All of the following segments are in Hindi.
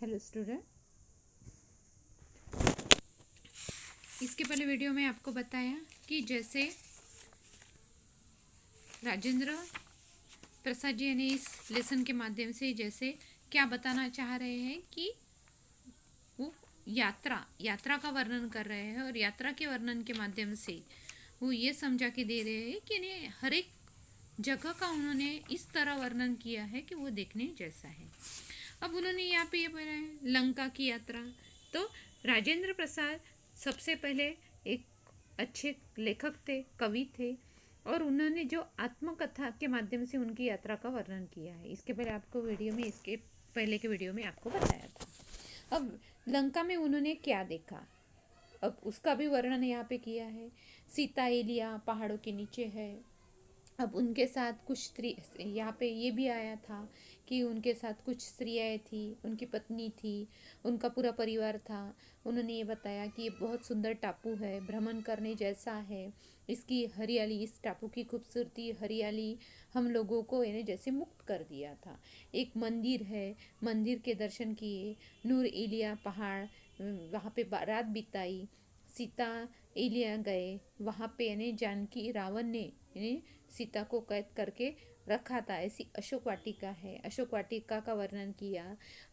हेलो स्टूडेंट, इसके पहले वीडियो में आपको बताया कि जैसे राजेंद्र प्रसाद जी ने इस लेसन के माध्यम से जैसे क्या बताना चाह रहे हैं कि वो यात्रा का वर्णन कर रहे हैं और यात्रा के वर्णन के माध्यम से वो ये समझा के दे रहे हैं कि इन्हें हर एक जगह का उन्होंने इस तरह वर्णन किया है कि वो देखने जैसा है। अब उन्होंने यहाँ पे ये बोला है लंका की यात्रा। तो राजेंद्र प्रसाद सबसे पहले एक अच्छे लेखक थे, कवि थे, और उन्होंने जो आत्मकथा के माध्यम से उनकी यात्रा का वर्णन किया है। इसके पहले आपको वीडियो में इसके पहले के वीडियो में आपको बताया था। अब लंका में उन्होंने क्या देखा, अब उसका भी वर्णन यहाँ पे किया है। सीता एलिया पहाड़ों के नीचे है। अब उनके साथ कुछ स्त्री, यहाँ पे ये भी आया था कि उनके साथ कुछ स्त्रियाँ थी, उनकी पत्नी थी, उनका पूरा परिवार था। उन्होंने ये बताया कि ये बहुत सुंदर टापू है, भ्रमण करने जैसा है। इसकी हरियाली, इस टापू की खूबसूरती, हरियाली हम लोगों को इन्हें जैसे मुक्त कर दिया था। एक मंदिर है, मंदिर के दर्शन किए। नूर एलिया पहाड़, वहाँ पे रात बिताई। सीता एलिया गए वहाँ पे, यानी जानकी, रावण ने यानी सीता को कैद करके रखा था। ऐसी अशोक वाटिका है, अशोक वाटिका का वर्णन किया।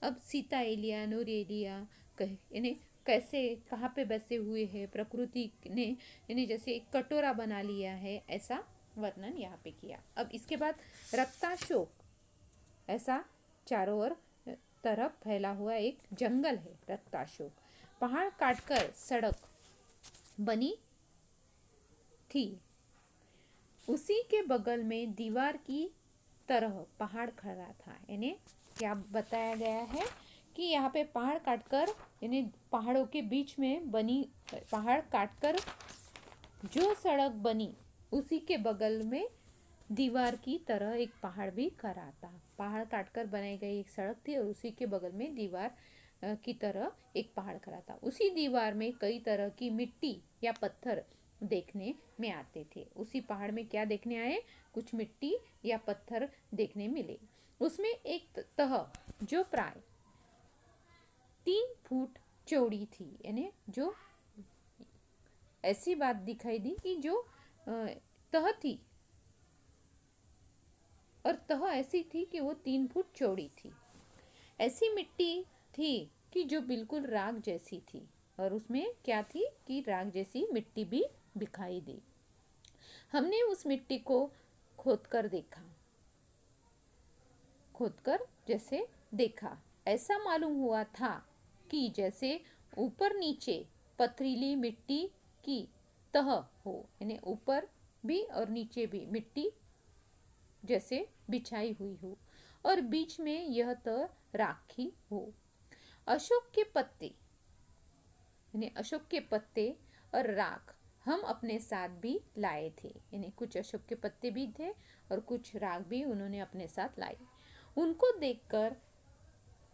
अब सीता एलिया, नूर एलिया यानी कैसे, कहाँ पे बसे हुए हैं, प्रकृति ने यानी जैसे एक कटोरा बना लिया है, ऐसा वर्णन यहाँ पे किया। अब इसके बाद रक्ताशोक, ऐसा चारों ओर तरफ फैला हुआ एक जंगल है रक्ताशोक। पहाड़ काटकर सड़क बनी थी, उसी के बगल में दीवार की तरह पहाड़ खड़ा था। यानी क्या बताया गया है कि यहाँ पे पहाड़ काटकर, यानी पहाड़ों के बीच में बनी, पहाड़ काटकर जो सड़क बनी उसी के बगल में दीवार की तरह एक पहाड़ भी खड़ा था। पहाड़ काटकर बनाई गई एक सड़क थी और उसी के बगल में दीवार की तरह एक पहाड़ खड़ा था। उसी दीवार में कई तरह की मिट्टी या पत्थर देखने में आते थे। उसी पहाड़ में क्या देखने आए, कुछ मिट्टी या पत्थर देखने मिले। उसमें एक तह जो प्राय 3 फुट चौड़ी थी, यानी जो ऐसी बात दिखाई दी कि जो तह थी, और तह ऐसी थी कि वो 3 फुट चौड़ी थी। ऐसी मिट्टी थी कि जो बिल्कुल राख जैसी थी, और उसमें क्या थी कि राख जैसी मिट्टी भी दिखाई दी। हमने उस मिट्टी को खोदकर देखा, खोदकर जैसे देखा, ऐसा मालूम हुआ था कि जैसे ऊपर नीचे पथरीली मिट्टी की तह हो, यानी ऊपर भी और नीचे भी मिट्टी जैसे बिछाई हुई हो, और बीच में यह तह राखी हो। अशोक के पत्ते, यानी अशोक के पत्ते और राख हम अपने साथ भी लाए थे, यानी कुछ अशोक के पत्ते भी थे और कुछ राख भी उन्होंने अपने साथ लाई। उनको देखकर,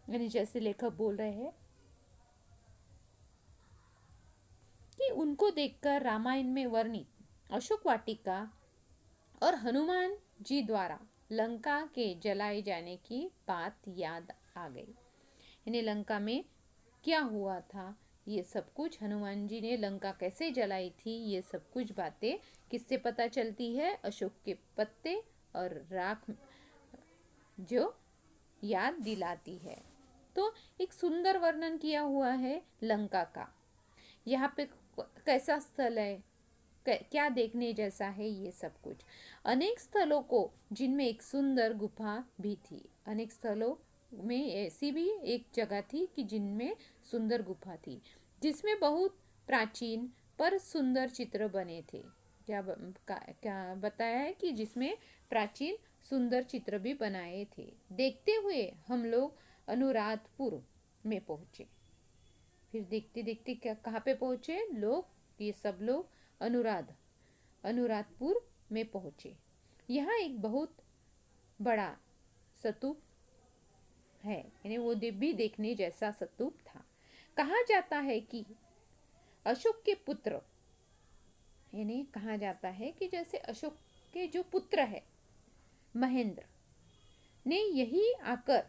यानी जैसे लेखक बोल रहे हैं कि उनको देखकर रामायण में वर्णित अशोक वाटिका और हनुमान जी द्वारा लंका के जलाए जाने की बात याद आ गई। यानी लंका में क्या हुआ था, ये सब कुछ, हनुमान जी ने लंका कैसे जलाई थी, ये सब कुछ बातें किससे पता चलती है, अशोक के पत्ते और राख जो याद दिलाती है। तो एक सुंदर वर्णन किया हुआ है लंका का। यहाँ पे कैसा स्थल है, क्या देखने जैसा है, ये सब कुछ। अनेक स्थलों को जिनमें एक सुंदर गुफा भी थी, अनेक स्थलों में ऐसी भी एक जगह थी कि जिनमें सुंदर गुफा थी, जिसमें बहुत प्राचीन पर सुंदर चित्र बने थे। क्या बताया है कि जिसमें प्राचीन सुंदर चित्र भी बनाए थे। देखते हुए हम लोग अनुराधपुर में पहुंचे। फिर देखते देखते क्या, कहाँ पे पहुंचे लोग, ये सब लोग अनुराधपुर में पहुंचे। यहाँ एक बहुत बड़ा स्तूप है, यानी वो भी देखने जैसा स्तूप था। कहा जाता है कि अशोक के पुत्र, यानी कहा जाता है कि जैसे अशोक के जो पुत्र है महेंद्र ने यही आकर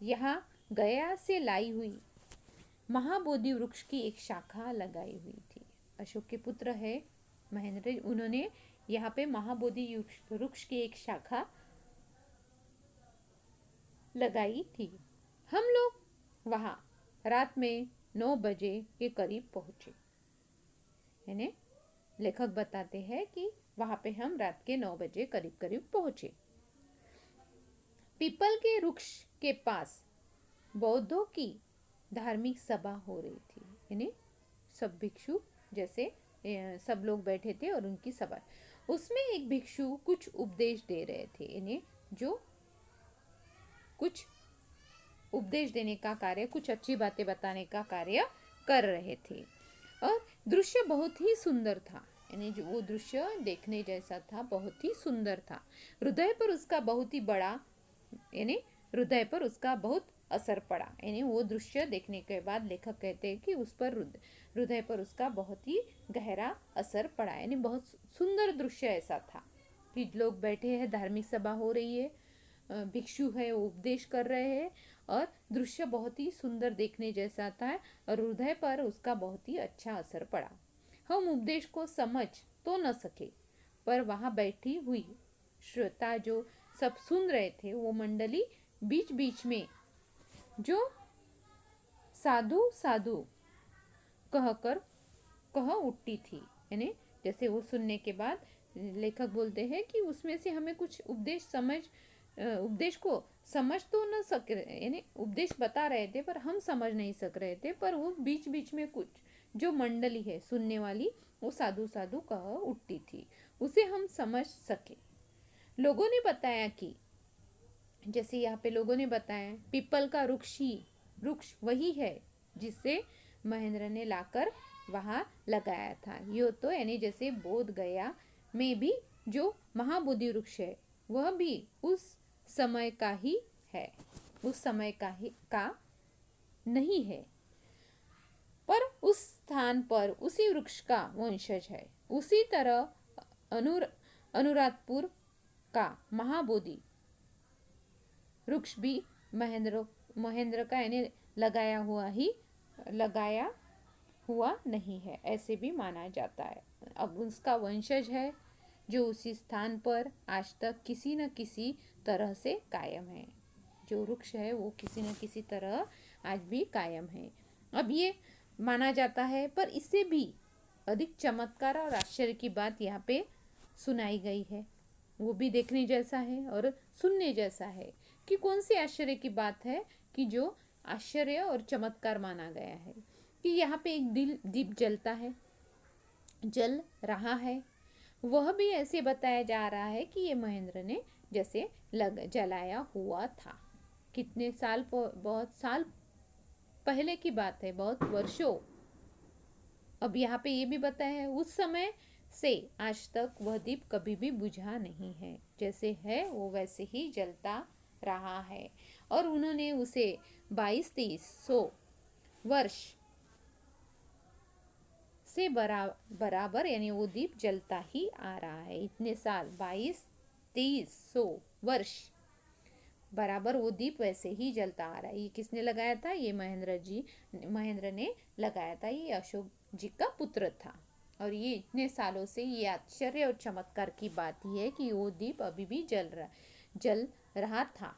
यहाँ गया से लाई हुई महाबोधि वृक्ष की एक शाखा लगाई हुई थी। अशोक के पुत्र है महेंद्र, उन्होंने यहाँ पे महाबोधि वृक्ष की एक शाखा लगाई थी। हम लोग वहाँ रात में 9 बजे के करीब पहुँचे। यानी लेखक बताते हैं कि वहाँ पे हम रात के 9 बजे करीब करीब पहुँचे। पीपल के वृक्ष के पास बौद्धों की धार्मिक सभा हो रही थी। यानी सब भिक्षु जैसे सब लोग बैठे थे और उनकी सभा, उसमें एक भिक्षु कुछ उपदेश दे रहे थे। यानी जो कुछ उपदेश देने का कार्य, कुछ अच्छी बातें बताने का कार्य कर रहे थे। और दृश्य बहुत ही सुंदर था। यानी जो वो दृश्य देखने जैसा था, बहुत ही सुंदर था। हृदय पर उसका बहुत ही बड़ा, यानी हृदय पर उसका बहुत असर पड़ा। यानी वो दृश्य देखने के बाद लेखक कहते हैं कि उस पर हृदय पर उसका बहुत ही गहरा असर पड़ा। यानी बहुत सुंदर दृश्य ऐसा था कि लोग बैठे हैं, धार्मिक सभा हो रही है, भिक्षु है वो उपदेश कर रहे हैं और दृश्य बहुत ही सुंदर देखने जैसा था और हृदय पर उसका बहुत ही अच्छा असर पड़ा। हम उपदेश को समझ तो न सके, पर वहाँ बैठी हुई श्रोता जो सब सुन रहे थे, वो मंडली बीच बीच में जो साधु साधु कहकर कह उठती थी। यानी जैसे वो सुनने के बाद लेखक बोलते हैं कि उसमें से हमें कुछ उपदेश को समझ तो न सक, यानी उपदेश बता रहे थे पर हम समझ नहीं सक रहे थे, पर वो बीच बीच में कुछ जो मंडली है सुनने वाली, वो साधु साधु कह उठती थी, उसे हम समझ सके। लोगों ने बताया कि जैसे यहाँ पे लोगों ने बताया पीपल का वृक्ष वही है जिससे महेंद्र ने लाकर वहाँ लगाया था। यो तो यानी जैसे बोध गया में भी जो महाबोधि वृक्ष है वह भी उस समय का ही है, उस समय का नहीं है, पर उस स्थान पर उसी वृक्ष का वंशज है। उसी तरह अनुराधपुर का महाबोधि वृक्ष भी महेंद्र का यानी लगाया हुआ नहीं है, ऐसे भी माना जाता है। अब उसका वंशज है जो उसी स्थान पर आज तक किसी न किसी तरह से कायम है। जो वृक्ष है वो किसी न किसी तरह आज भी कायम है। अब ये माना जाता है, पर इससे भी अधिक चमत्कार और आश्चर्य की बात यहाँ पे सुनाई गई है। वो भी देखने जैसा है और सुनने जैसा है कि कौन सी आश्चर्य की बात है कि जो आश्चर्य और चमत्कार माना गया है कि यहाँ पे एक दीप जल रहा है। वह भी ऐसे बताया जा रहा है कि ये महेंद्र ने जैसे जलाया हुआ था। कितने साल, बहुत साल पहले की बात है, बहुत वर्षों। अब यहाँ पे ये भी बताया है उस समय से आज तक वह दीप कभी भी बुझा नहीं है, जैसे है वो वैसे ही जलता रहा है। और उन्होंने उसे 2200-2300 वर्ष से बराबर यानी वो दीप जलता ही आ रहा है। इतने साल 2200-2300 वर्ष बराबर वो दीप वैसे ही जलता आ रहा है। ये किसने लगाया था? ये महेंद्र ने लगाया था। ये अशोक जी का पुत्र था। और ये इतने सालों से ये आश्चर्य और चमत्कार की बात ही है कि वो दीप अभी भी जल रहा था।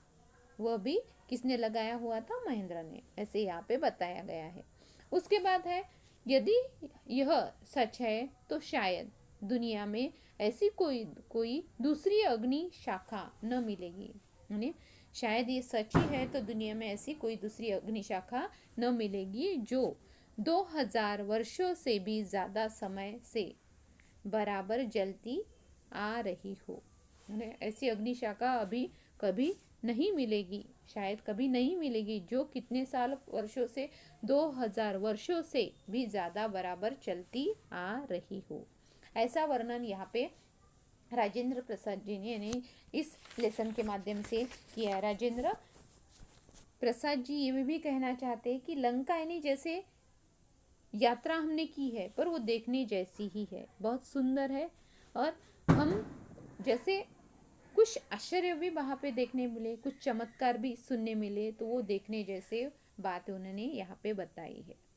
वह भी किसने लगाया हुआ था? महेंद्र ने, ऐसे यहाँ पे बताया गया है। उसके बाद है, यदि यह सच है तो शायद दुनिया में ऐसी कोई दूसरी अग्नि शाखा न मिलेगी। यानी शायद ये सच ही है तो दुनिया में ऐसी कोई दूसरी अग्नि शाखा न मिलेगी जो 2000 वर्षों से भी ज़्यादा समय से बराबर जलती आ रही हो। ऐसी अग्नि शाखा अभी कभी नहीं मिलेगी, शायद कभी नहीं मिलेगी, जो कितने साल वर्षों से 2000 वर्षों से भी ज़्यादा बराबर चलती आ रही हो। ऐसा वर्णन यहाँ पे राजेंद्र प्रसाद जी ने इस लेसन के माध्यम से किया। राजेंद्र प्रसाद जी ये भी कहना चाहते हैं कि लंका यानी जैसे यात्रा हमने की है पर वो देखने जैसी ही है, बहुत सुंदर है। और हम जैसे कुछ आश्चर्य भी वहाँ पे देखने मिले, कुछ चमत्कार भी सुनने मिले, तो वो देखने जैसे बात उन्होंने यहाँ पे बताई है।